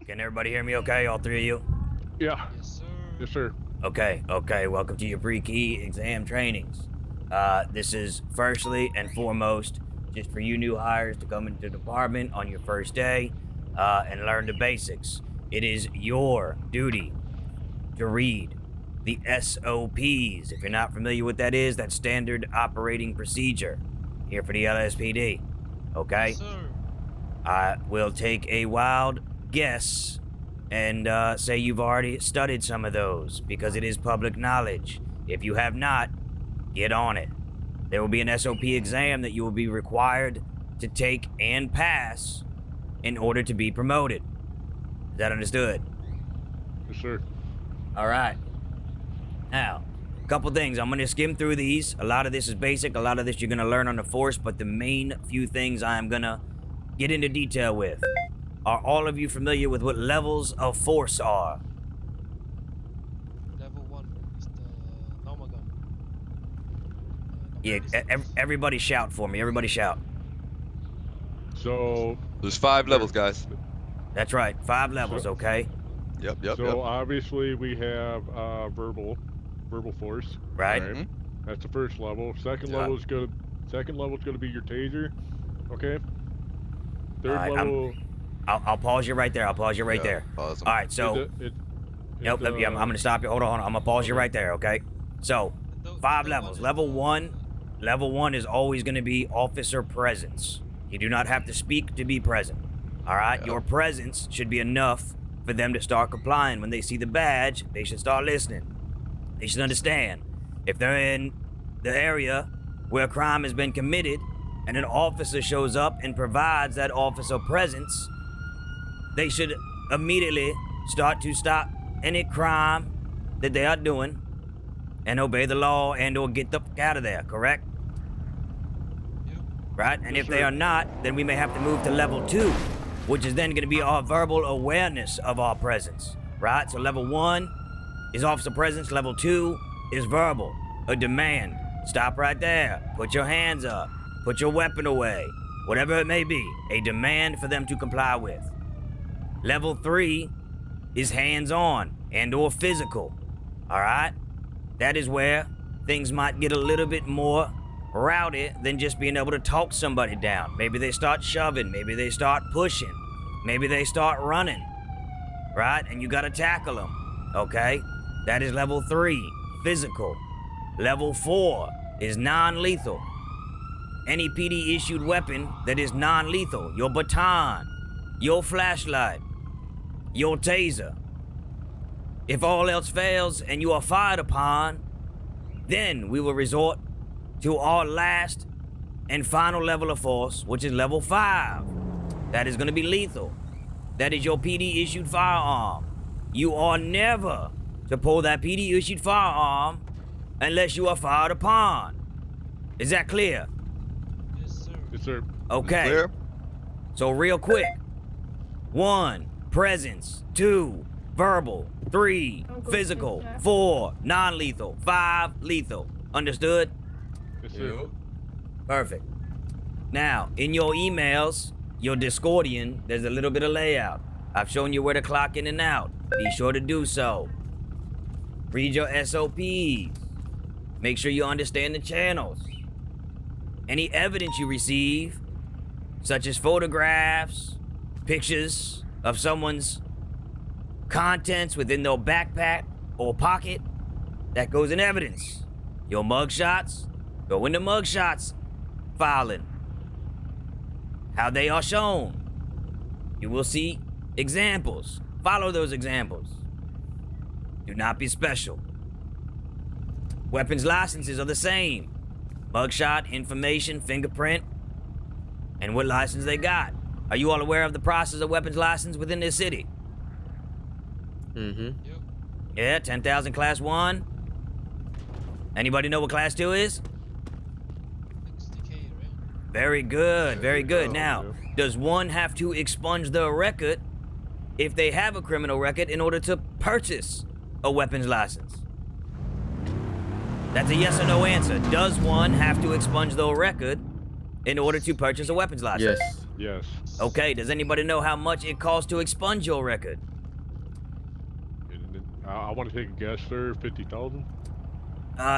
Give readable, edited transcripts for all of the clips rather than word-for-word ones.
Can everybody hear me okay, all three of you? Yeah. Yes, sir. Yes, sir. Okay, welcome to your pre-key exam trainings. This is firstly and foremost just for you new hires to come into the department on your first day and learn the basics. It is your duty to read the SOPs. If you're not familiar with that is, that's standard operating procedure here for the LSPD. Okay? Yes, sir. I will take a wild guess and say you've already studied some of those because it is public knowledge. If you have not, get on it. There will be an SOP exam that you will be required to take and pass in order to be promoted. Is that understood? Yes, sir. All right. Now, a couple things. I'm going to skim through these. A lot of this is basic. A lot of this you're going to learn on the force, but the main few things I'm going to get into detail with. Are all of you familiar with what levels of force are? Level 1 is the normal gun. Yeah, everybody shout for me. Everybody shout. So There's 5 levels, guys. That's right. 5 levels, okay? Yep. obviously we have verbal force. Right? Mhm. That's the first level. Second Yeah. level is gonna be your taser. Okay. Third Alright, level. I'll pause you right there. I'll pause you right Yeah, there. pause 'em. All right, so... Yep, I'm going to stop you. Hold on. I'm going to pause you right there, okay? So, 5 levels. Level 1 is always going to be officer presence. You do not have to speak to be present. All right? Yep. Your presence should be enough for them to start complying. When they see the badge, they should start listening. They should understand. If they're in the area where a crime has been committed and an officer shows up and provides that officer presence, they should immediately start to stop any crime that they are doing and obey the law and or get the fuck out of there, correct? Yep. Right? And Yes, if they sir. are not, then we may have to move to level 2, which is then going to be our verbal awareness of our presence, right? So level 1 is officer presence, level 2 is verbal, a demand. Stop right there, put your hands up, put your weapon away, whatever it may be, a demand for them to comply with. Level 3 is hands-on and or physical, all right? That is where things might get a little bit more rowdy than just being able to talk somebody down. Maybe they start shoving, maybe they start pushing, maybe they start running, right? And you gotta tackle them, okay? That is level 3, physical. Level 4 is non-lethal. Any PD-issued weapon that is non-lethal, your baton, your flashlight, your taser. If all else fails and you are fired upon, then we will resort to our last and final level of force, which is level 5. That is going to be lethal. That is your PD-issued firearm. You are never to pull that PD-issued firearm unless you are fired upon. Is that clear? Yes, sir. Yes, sir. Okay. Clear? So real quick. 1, presence. 2, verbal. 3, physical. 4, non-lethal. 5, lethal. Understood? Yes, sir. Perfect. Now, in your emails, your Discordian, there's a little bit of layout. I've shown you where to clock in and out. Be sure to do so. Read your SOPs. Make sure you understand the channels. Any evidence you receive, such as photographs, pictures of someone's contents within their backpack or pocket, that goes in evidence. Your mugshots go into mugshots filing. How they are shown. You will see examples. Follow those examples. Do not be special. Weapons licenses are the same. Mugshot, information, fingerprint, and what license they got. Are you all aware of the process of weapons license within this city? Yep. Yeah, 10,000 class 1. Anybody know what class 2 is? 60K, right? Very good, very good. go, Now, yeah. does one have to expunge their record if they have a criminal record in order to purchase a weapons license? That's a yes or no answer. Does one have to expunge their record in order to purchase a weapons license? Yes. Yes. Okay, does anybody know how much it costs to expunge your record? I want to take a guess, sir. 50,000.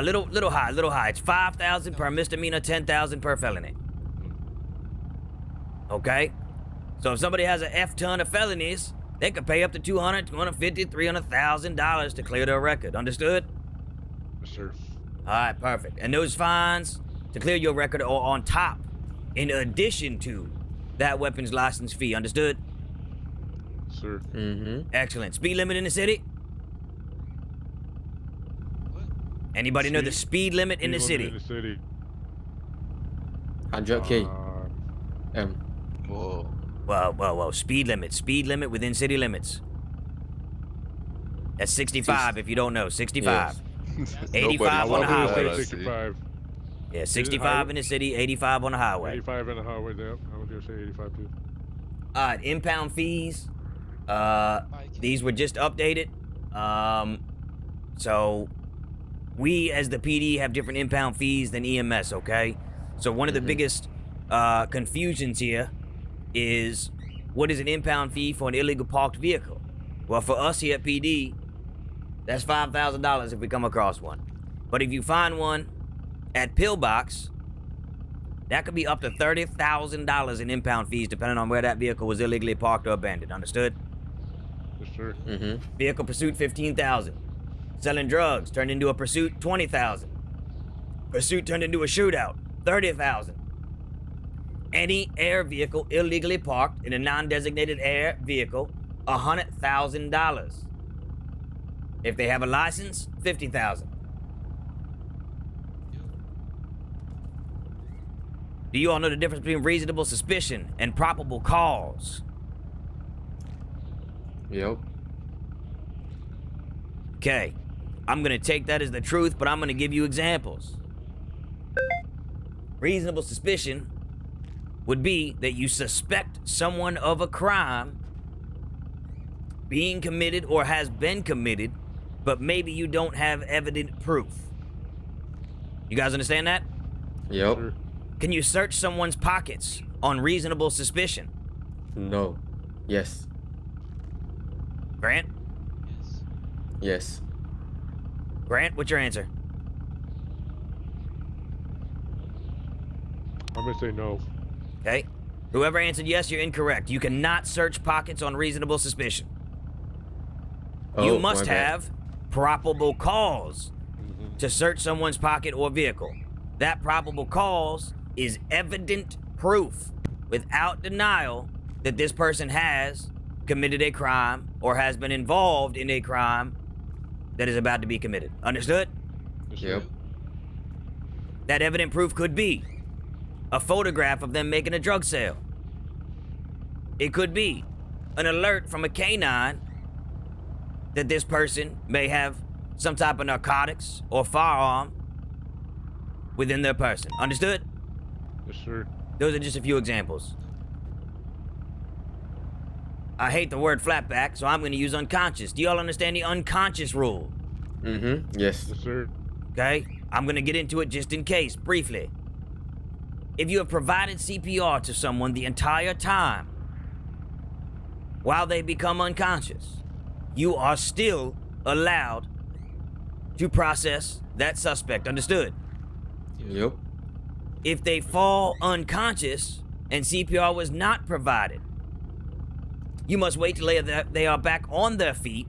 Little high. It's 5,000 per misdemeanor, 10,000 per felony. Okay? So if somebody has a F ton of felonies, they could pay up to $200, $250, $300,000 to clear their record. Understood? Yes, sir. All right, perfect. And those fines to clear your record are on top, in addition to that weapons license fee. Understood? Sir. Mm-hmm. Excellent. Speed limit in the city? What? Anybody know the speed limit in the Speed limit city? In the city. 100 k M. Whoa. Whoa. Speed limit within city limits. That's 65 if you don't know. 65. Yes. 85 on the I'm gonna highway. say 65. Yeah, 65 in the city, 85 on the highway. 85 in the highway. Yep. I was gonna say 85 too. All right, impound fees. Bike. These were just updated. So we as the PD have different impound fees than EMS, okay? So one of the biggest confusions here is, what is an impound fee for an illegal parked vehicle? Well, for us here at PD, that's $5,000 if we come across one. But if you find one at Pillbox, that could be up to $30,000 in impound fees depending on where that vehicle was illegally parked or abandoned. Understood? Yes, sir. Mm-hmm. Vehicle pursuit, $15,000. Selling drugs turned into a pursuit, $20,000. Pursuit turned into a shootout, $30,000. Any air vehicle illegally parked in a non-designated air vehicle, $100,000. If they have a license, $50,000. Do you all know the difference between reasonable suspicion and probable cause? Yep. Okay, I'm gonna take that as the truth, but I'm gonna give you examples. Reasonable suspicion would be that you suspect someone of a crime being committed or has been committed, but maybe you don't have evident proof. You guys understand that? Yep. Sir. Can you search someone's pockets on reasonable suspicion? No. Yes. Grant? Yes. Yes. Grant, what's your answer? I'm gonna say no. Okay. Whoever answered yes, you're incorrect. You cannot search pockets on reasonable suspicion. You Oh, must my bad. have probable cause to search someone's pocket or vehicle. That probable cause is evident proof without denial that this person has committed a crime or has been involved in a crime that is about to be committed. Understood? Yes, sir. Yep. That evident proof could be a photograph of them making a drug sale. It could be an alert from a canine that this person may have some type of narcotics or firearm within their person. Understood? Yes, sir. Those are just a few examples. I hate the word flatback, so I'm going to use unconscious. Do y'all understand the unconscious rule? Mm-hmm. Yes. Yes, sir. Okay? I'm going to get into it just in case, briefly. If you have provided CPR to someone the entire time while they become unconscious, you are still allowed to process that suspect. Understood? Yep. If they fall unconscious and CPR was not provided, you must wait till they are back on their feet,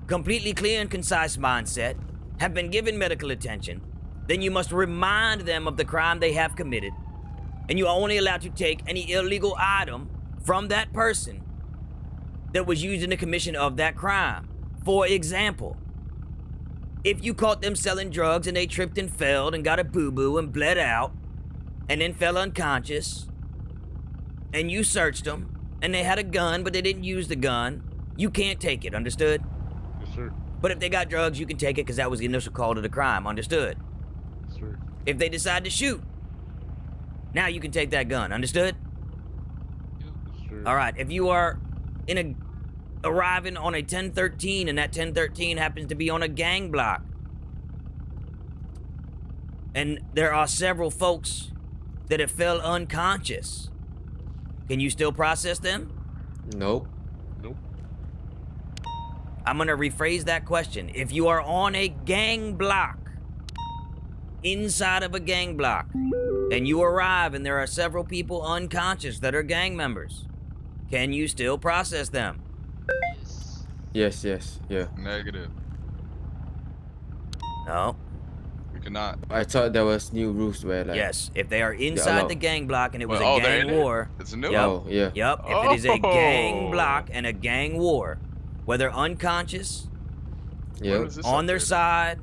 completely clear and concise mindset, have been given medical attention. Then you must remind them of the crime they have committed, and you are only allowed to take any illegal item from that person that was used in the commission of that crime. For example, if you caught them selling drugs and they tripped and fell and got a boo-boo and bled out and then fell unconscious, and you searched them and they had a gun but they didn't use the gun, you can't take it. Understood? Yes, sir. But if they got drugs, you can take it because that was the initial call to the crime. Understood? Yes, sir. If they decide to shoot, now you can take that gun. Understood? Yes, sir. All right. If you are arriving on a 1013 and that 1013 happens to be on a gang block, and there are several folks that have fell unconscious. Can you still process them? Nope. Nope. I'm gonna rephrase that question. If you are on a gang block, inside of a gang block, and you arrive and there are several people unconscious that are gang members, can you still process them? Yes. Yes. Yeah. Negative. No. We cannot. I thought there was new rules where like. Yes. If they are inside allowed. the gang block and it was Well, a oh, they're gang in it? war. It's a new Yep. Oh yeah. Yep. If it is a gang Oh. block and a gang war, whether unconscious, When Yep. was this on their updated? side,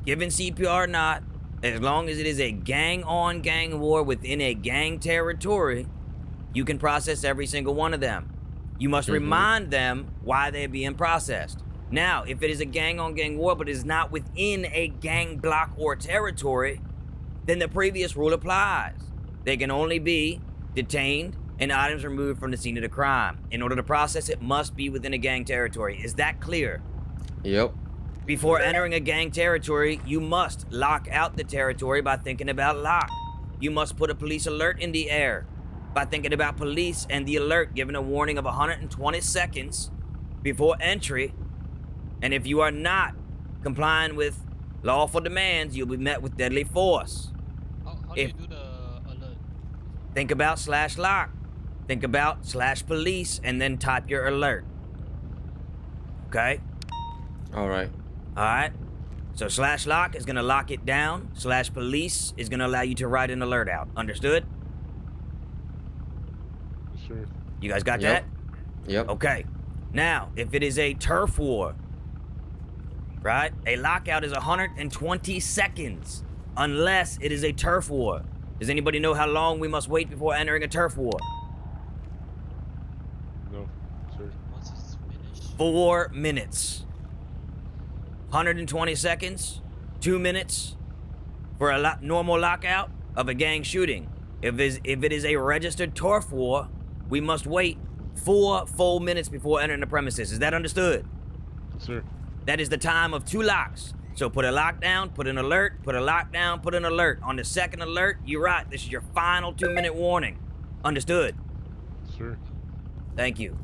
giving CPR or not, as long as it is a gang-on-gang war within a gang territory, you can process every single one of them. You must remind them why they're being processed. Now, if it is a gang-on-gang war but is not within a gang block or territory, then the previous rule applies. They can only be detained and items removed from the scene of the crime. In order to process it, must be within a gang territory. Is that clear? Yep. Before entering a gang territory, you must lock out the territory by thinking about lock. You must put a police alert in the air by thinking about police and the alert, giving a warning of 120 seconds before entry. And if you are not complying with lawful demands, you'll be met with deadly force. How do If- you do the alert? Think about /lock. Think about /police and then type your alert. Okay? All right. All right. So /lock is going to lock it down. /police is going to allow you to write an alert out. Understood? Yes, sir. You guys got Yep. that? Yep. Okay. Now, if it is a turf war, right? A lockout is 120 seconds unless it is a turf war. Does anybody know how long we must wait before entering a turf war? No, sir. Once it's finished. 4 minutes. 120 seconds, 2 minutes for a normal lockout of a gang shooting. If it is a registered turf war, we must wait 4 full minutes before entering the premises. Is that understood? Yes, sir. That is the time of 2 locks. So put a lockdown, put an alert, put a lockdown, put an alert. On the second alert, you're right. This is your final 2-minute warning. Understood? Yes, sir. Thank you.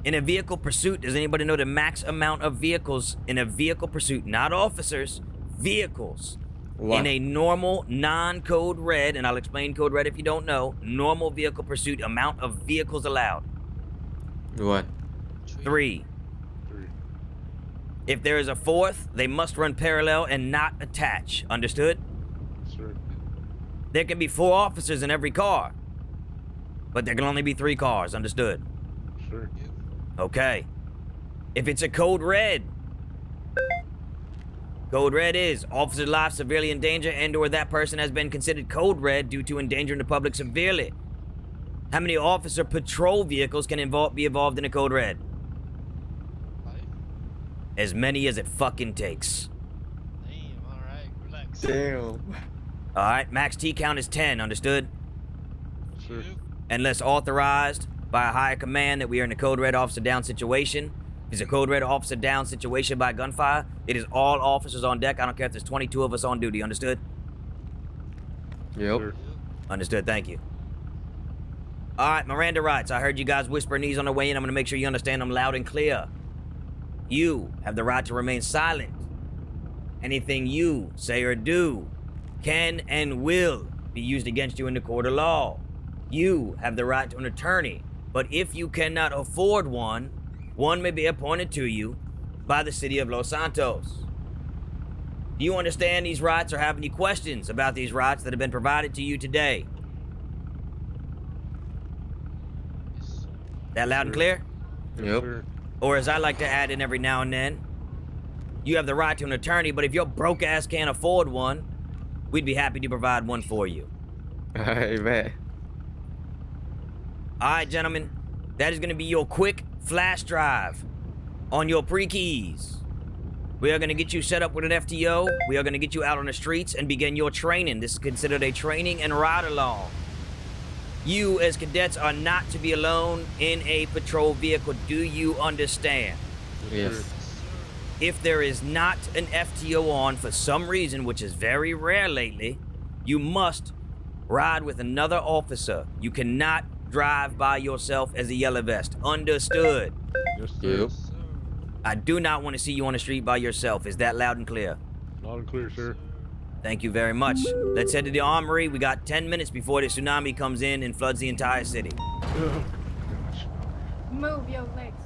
In a vehicle pursuit, does anybody know the max amount of vehicles in a vehicle pursuit? Not officers, vehicles. One. In a normal non-code red, and I'll explain code red if you don't know, normal vehicle pursuit amount of vehicles allowed. One. 3. 3. If there is a 4th, they must run parallel and not attach. Understood? Yes, sir. There can be 4 officers in every car, but there can only be 3 cars. Understood? Yes, sir. Okay. If it's a code red is officer's life severely in danger and or that person has been considered code red due to endangering the public severely. How many officer patrol vehicles can be involved in a code red? 5. As many as it fucking takes. Damn, alright, relax. Damn. Alright, max T count is 10, understood? Yes, sir. Unless authorized by a higher command that we are in a code red officer down situation. If it's a code red officer down situation by gunfire, it is all officers on deck. I don't care if there's 22 of us on duty, understood? Yep. Sir. Understood, thank you. Alright, Miranda rights. I heard you guys whispering these on the way in. I'm gonna make sure you understand them loud and clear. You have the right to remain silent. Anything you say or do can and will be used against you in the court of law. You have the right to an attorney, but if you cannot afford one, one may be appointed to you by the city of Los Santos. Do you understand these rights or have any questions about these rights that have been provided to you today? Yes, sir. That loud and Sure. clear? Yes, Yep. sir. Or as I like to add in every now and then, you have the right to an attorney, but if your broke ass can't afford one, we'd be happy to provide one for you. I bet. Alright, gentlemen, that is going to be your quick flash drive on your pre-keys. We are going to get you set up with an FTO. We are going to get you out on the streets and begin your training. This is considered a training and ride-along. You, as cadets, are not to be alone in a patrol vehicle. Do you understand? Yes. Yes, sir. If there is not an FTO on for some reason, which is very rare lately, You must ride with another officer. You cannot drive by yourself as a yellow vest. Understood? Yes, sir. Yep. Sir. I do not want to see you on the street by yourself. Is that loud and clear? Loud and clear, sir. Thank you very much. Let's head to the armory. We got 10 minutes before the tsunami comes in and floods the entire city. Oh, gosh. Move your legs.